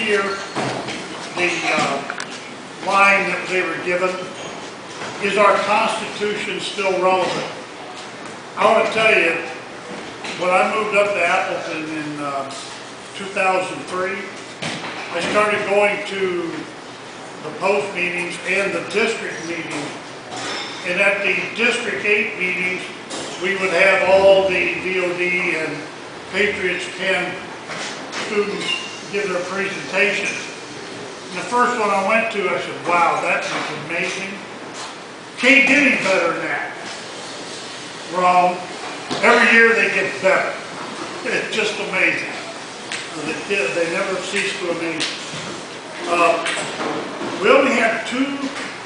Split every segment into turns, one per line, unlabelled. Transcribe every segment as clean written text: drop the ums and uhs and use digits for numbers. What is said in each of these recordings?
year, the line that they were given, is our Constitution still relevant? I want to tell you, when I moved up to Appleton in 2003, I started going to the post meetings and the district meetings. And at the District 8 meetings, we would have all the VOD and Patriots 10 students give their presentations. And the first one I went to, I said, wow, that was amazing. Can't get any better than that. Wrong. Every year they get better. It's just amazing. They never cease to amaze. We only have 2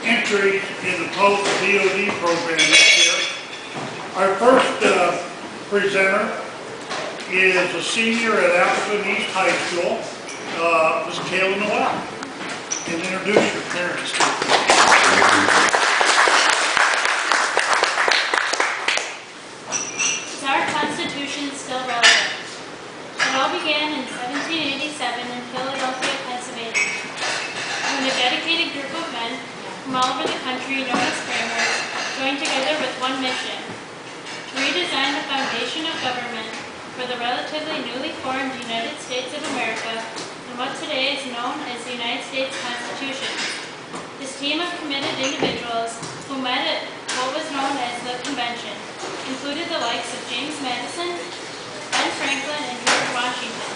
entries in the post-DOD program this year. Our first presenter is a senior at Appleton East High School, Ms. Kayla Noel. And introduce your parents.
Is our Constitution still relevant? It all began in 1787 in Philadelphia, Pennsylvania, when a dedicated group of men from all over the country, known as framers, joined together with one mission: to redesign the foundation of government for the relatively newly formed United States of America and what today is known as the United States Constitution. This team of committed individuals who met at what was known as the Convention included the likes of James Madison, Ben Franklin, and George Washington.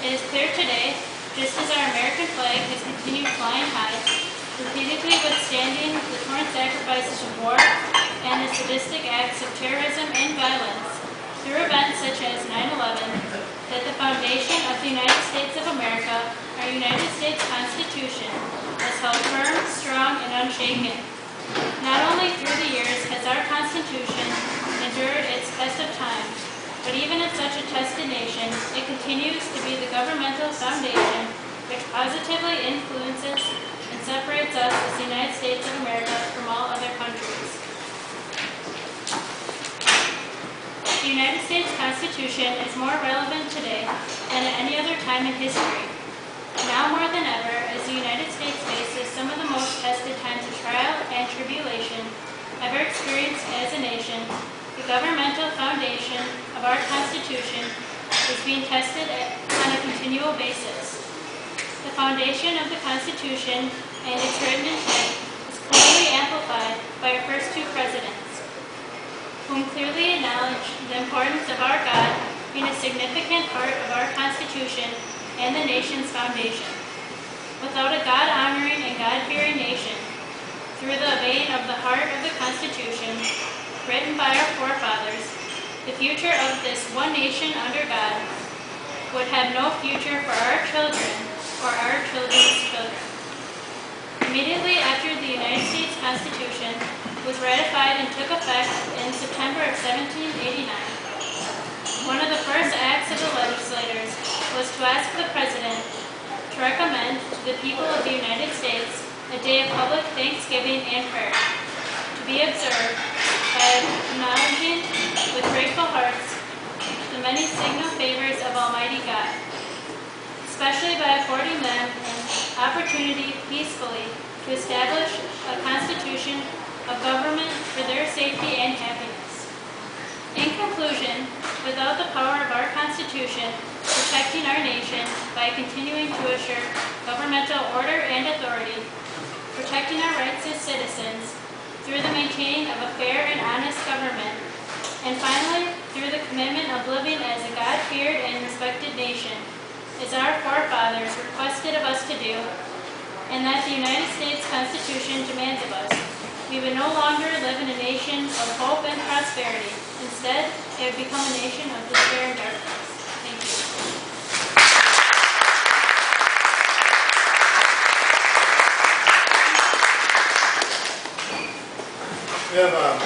It is clear today, just as our American flag has continued flying high, repeatedly withstanding the torrent sacrifices of war and the sadistic acts of terrorism and violence, through events such as 9/11, that the foundation of the United States of America, our United States Constitution, has held firm, strong, and unshaken. Not only through the years has our Constitution endured its test of time, but even in such a tested nation, it continues to be the governmental foundation which positively influences and separates us as the United States of America from all other countries. The United States Constitution is more relevant today than at any other time in history. Now more than ever, as the United States faces some of the most tested times of trial and tribulation ever experienced as a nation, the governmental foundation of our Constitution is being tested on a continual basis. The foundation of the Constitution and its written intent is clearly amplified by our first 2 presidents, whom clearly acknowledge the importance of our God being a significant part of our Constitution and the nation's foundation. Without a God-honoring and God-fearing nation, through the vein of the heart of the Constitution, written by our forefathers, the future of this one nation under God would have no future for our children or our children's children. Immediately after the United States Constitution was ratified and took effect in September of 1789, one of the first acts of the legislators was to ask the President to recommend to the people of the United States a day of public thanksgiving and prayer, to be observed by acknowledging with grateful hearts the many signal favors of Almighty God, especially by affording them an opportunity peacefully to establish a constitution of government for their safety and happiness. In conclusion, without the power of our Constitution protecting our nation by continuing to assure governmental order and authority, protecting our rights as citizens through the maintaining of a fair and honest government, and finally, through the commitment of living as a God-feared and respected nation, as our forefathers requested of us to do, and that the United States Constitution demands of us, we would no longer live in a nation of hope and prosperity. Instead, it would become a nation of despair and darkness. Thank you.
We have a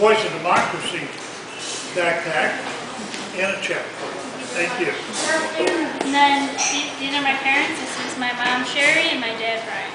Voice of Democracy backpack and a check. Thank you.
And then these are my parents. This is my mom, Sherry, and my dad, Brian.